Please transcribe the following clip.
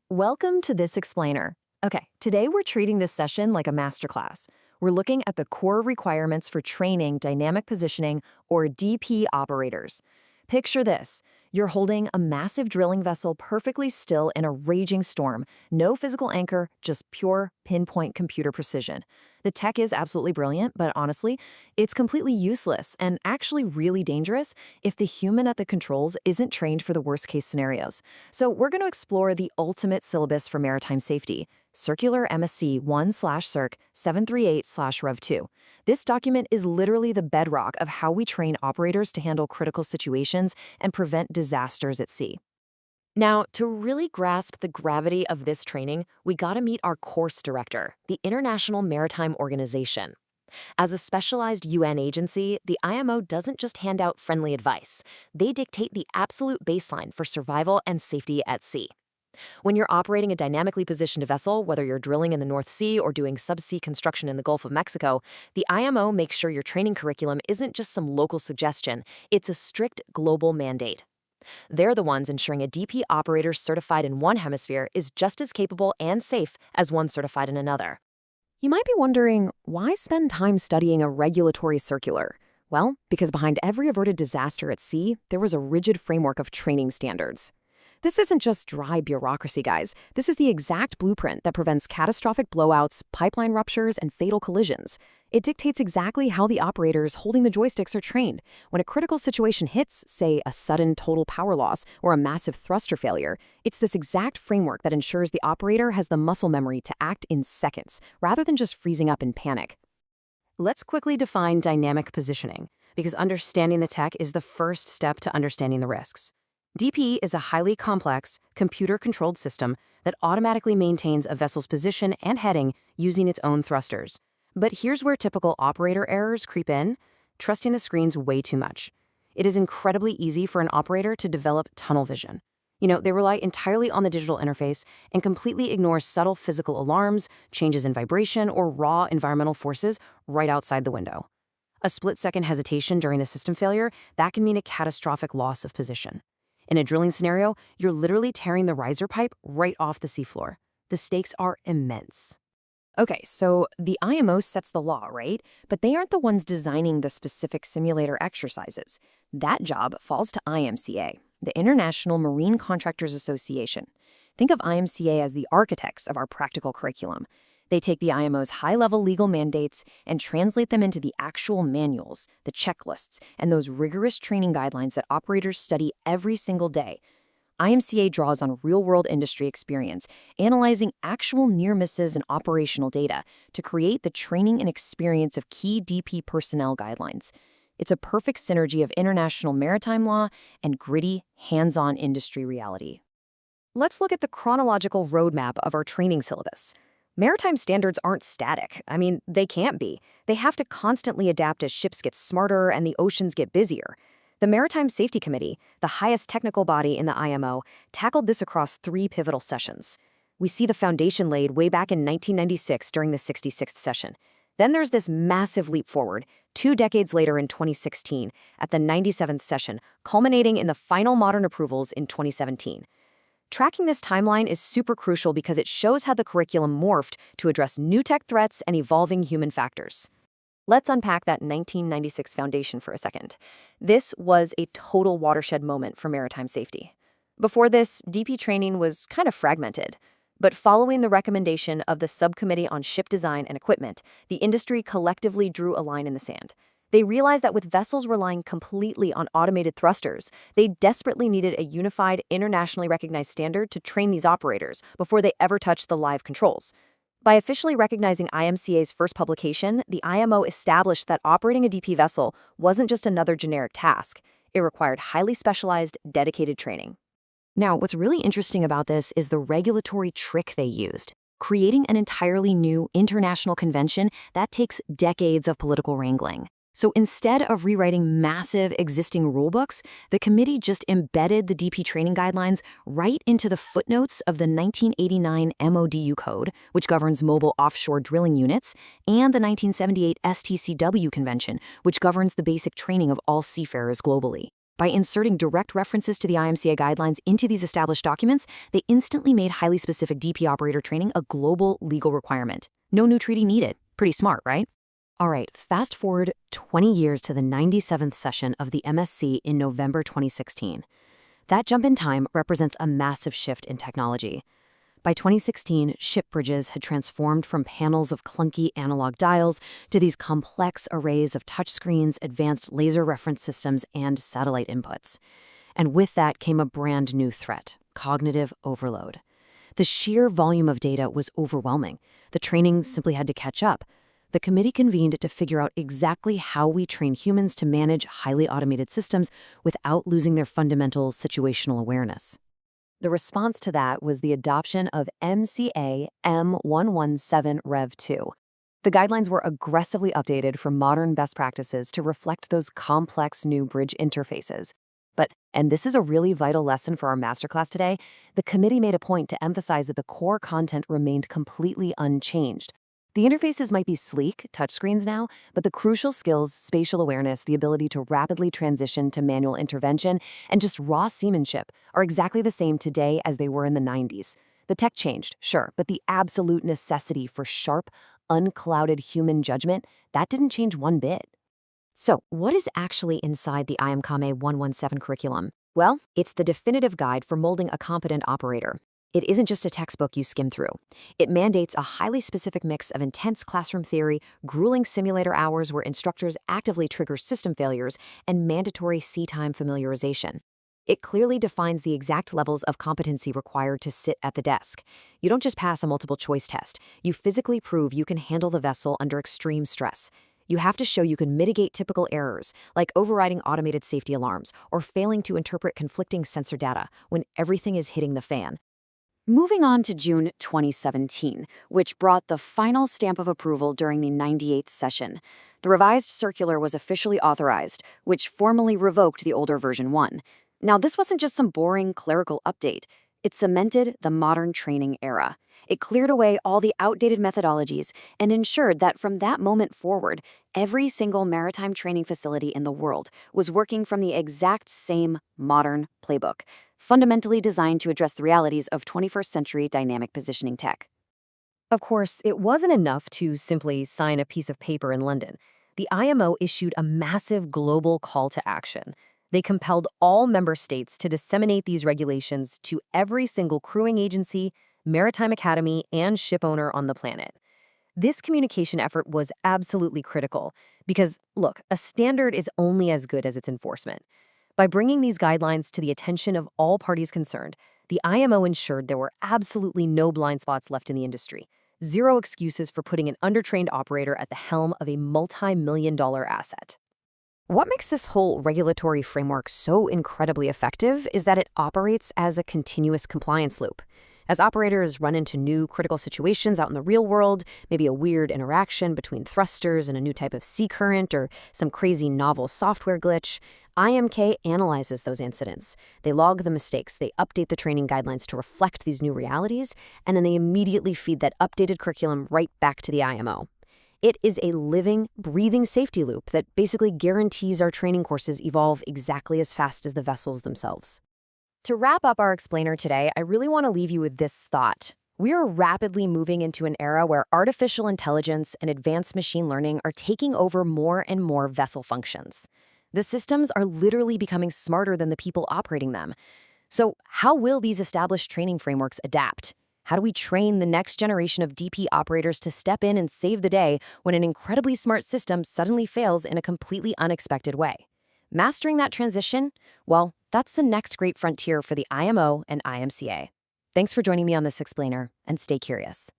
Welcome to This Explainer. Okay, today we're treating this session like a masterclass. We're looking at the core requirements for training dynamic positioning, or DP operators. Picture this. You're holding a massive drilling vessel perfectly still in a raging storm. No physical anchor, just pure pinpoint computer precision. The tech is absolutely brilliant, but honestly, it's completely useless and actually really dangerous if the human at the controls isn't trained for the worst-case scenarios. So we're going to explore the ultimate syllabus for maritime safety, Circular MSc 1/Circ 738/Rev2. This document is literally the bedrock of how we train operators to handle critical situations and prevent disasters at sea. Now, to really grasp the gravity of this training, we gotta meet our course director, the International Maritime Organization. As a specialized UN agency, the IMO doesn't just hand out friendly advice. They dictate the absolute baseline for survival and safety at sea. When you're operating a dynamically positioned vessel, whether you're drilling in the North Sea or doing subsea construction in the Gulf of Mexico, the IMO makes sure your training curriculum isn't just some local suggestion, it's a strict global mandate. They're the ones ensuring a DP operator certified in one hemisphere is just as capable and safe as one certified in another. You might be wondering, why spend time studying a regulatory circular? Well, because behind every averted disaster at sea, there was a rigid framework of training standards. This isn't just dry bureaucracy, guys. This is the exact blueprint that prevents catastrophic blowouts, pipeline ruptures, and fatal collisions. It dictates exactly how the operators holding the joysticks are trained. When a critical situation hits, say a sudden total power loss or a massive thruster failure, it's this exact framework that ensures the operator has the muscle memory to act in seconds, rather than just freezing up in panic. Let's quickly define dynamic positioning, because understanding the tech is the first step to understanding the risks. DP is a highly complex, computer-controlled system that automatically maintains a vessel's position and heading using its own thrusters. But here's where typical operator errors creep in: trusting the screens way too much. It is incredibly easy for an operator to develop tunnel vision. They rely entirely on the digital interface and completely ignore subtle physical alarms, changes in vibration, or raw environmental forces right outside the window. A split-second hesitation during the system failure, that can mean a catastrophic loss of position. In a drilling scenario, you're literally tearing the riser pipe right off the seafloor. The stakes are immense. Okay, so the IMO sets the law, right? But they aren't the ones designing the specific simulator exercises. That job falls to IMCA, the International Marine Contractors Association. Think of IMCA as the architects of our practical curriculum. They take the IMO's high-level legal mandates and translate them into the actual manuals, the checklists, and those rigorous training guidelines that operators study every single day. IMCA draws on real-world industry experience, analyzing actual near misses and operational data to create the training and experience of key DP personnel guidelines. It's a perfect synergy of international maritime law and gritty, hands-on industry reality. Let's look at the chronological roadmap of our training syllabus. Maritime standards aren't static. They can't be. They have to constantly adapt as ships get smarter and the oceans get busier. The Maritime Safety Committee, the highest technical body in the IMO, tackled this across 3 pivotal sessions. We see the foundation laid way back in 1996 during the 66th session. Then there's this massive leap forward, 2 decades later in 2016, at the 97th session, culminating in the final modern approvals in 2017. Tracking this timeline is super crucial because it shows how the curriculum morphed to address new tech threats and evolving human factors. Let's unpack that 1996 foundation for a second. This was a total watershed moment for maritime safety. Before this, DP training was kind of fragmented. But following the recommendation of the Subcommittee on Ship Design and Equipment, the industry collectively drew a line in the sand. They realized that with vessels relying completely on automated thrusters, they desperately needed a unified, internationally recognized standard to train these operators before they ever touched the live controls. By officially recognizing IMCA's first publication, the IMO established that operating a DP vessel wasn't just another generic task. It required highly specialized, dedicated training. Now, what's really interesting about this is the regulatory trick they used. Creating an entirely new international convention that takes decades of political wrangling. So instead of rewriting massive existing rulebooks, the committee just embedded the DP training guidelines right into the footnotes of the 1989 MODU code, which governs mobile offshore drilling units, and the 1978 STCW convention, which governs the basic training of all seafarers globally. By inserting direct references to the IMCA guidelines into these established documents, they instantly made highly specific DP operator training a global legal requirement. No new treaty needed. Pretty smart, right? All right, fast forward 20 years to the 97th session of the MSC in November 2016. That jump in time represents a massive shift in technology. By 2016, ship bridges had transformed from panels of clunky analog dials to these complex arrays of touchscreens, advanced laser reference systems, and satellite inputs. And with that came a brand new threat: cognitive overload. The sheer volume of data was overwhelming. The training simply had to catch up. The committee convened to figure out exactly how we train humans to manage highly automated systems without losing their fundamental situational awareness. The response to that was the adoption of MCA M117 Rev 2. The guidelines were aggressively updated for modern best practices to reflect those complex new bridge interfaces. But, and this is a really vital lesson for our masterclass today, the committee made a point to emphasize that the core content remained completely unchanged. The interfaces might be sleek touchscreens now, but the crucial skills, spatial awareness, the ability to rapidly transition to manual intervention, and just raw seamanship are exactly the same today as they were in the 90s. The tech changed, sure, but the absolute necessity for sharp, unclouded human judgment, that didn't change one bit. So, what is actually inside the IMCAME 117 curriculum? Well, it's the definitive guide for molding a competent operator. It isn't just a textbook you skim through. It mandates a highly specific mix of intense classroom theory, grueling simulator hours where instructors actively trigger system failures, and mandatory sea-time familiarization. It clearly defines the exact levels of competency required to sit at the desk. You don't just pass a multiple-choice test. You physically prove you can handle the vessel under extreme stress. You have to show you can mitigate typical errors, like overriding automated safety alarms or failing to interpret conflicting sensor data when everything is hitting the fan. Moving on to June 2017, which brought the final stamp of approval during the 98th session. The revised circular was officially authorized, which formally revoked the older version 1. Now, this wasn't just some boring clerical update. It cemented the modern training era. It cleared away all the outdated methodologies and ensured that from that moment forward, every single maritime training facility in the world was working from the exact same modern playbook, fundamentally designed to address the realities of 21st century dynamic positioning tech. Of course, it wasn't enough to simply sign a piece of paper in London. The IMO issued a massive global call to action. They compelled all member states to disseminate these regulations to every single crewing agency, maritime academy, and ship owner on the planet. This communication effort was absolutely critical because, look, a standard is only as good as its enforcement. By bringing these guidelines to the attention of all parties concerned, the IMO ensured there were absolutely no blind spots left in the industry. Zero excuses for putting an undertrained operator at the helm of a multi-million-dollar asset. What makes this whole regulatory framework so incredibly effective is that it operates as a continuous compliance loop. As operators run into new critical situations out in the real world, maybe a weird interaction between thrusters and a new type of sea current or some crazy novel software glitch, IMK analyzes those incidents. They log the mistakes, they update the training guidelines to reflect these new realities, and then they immediately feed that updated curriculum right back to the IMO. It is a living, breathing safety loop that basically guarantees our training courses evolve exactly as fast as the vessels themselves. To wrap up our explainer today, I really want to leave you with this thought. We are rapidly moving into an era where artificial intelligence and advanced machine learning are taking over more and more vessel functions. The systems are literally becoming smarter than the people operating them. So, how will these established training frameworks adapt? How do we train the next generation of DP operators to step in and save the day when an incredibly smart system suddenly fails in a completely unexpected way? Mastering that transition? Well, that's the next great frontier for the IMO and IMCA. Thanks for joining me on this explainer, and stay curious.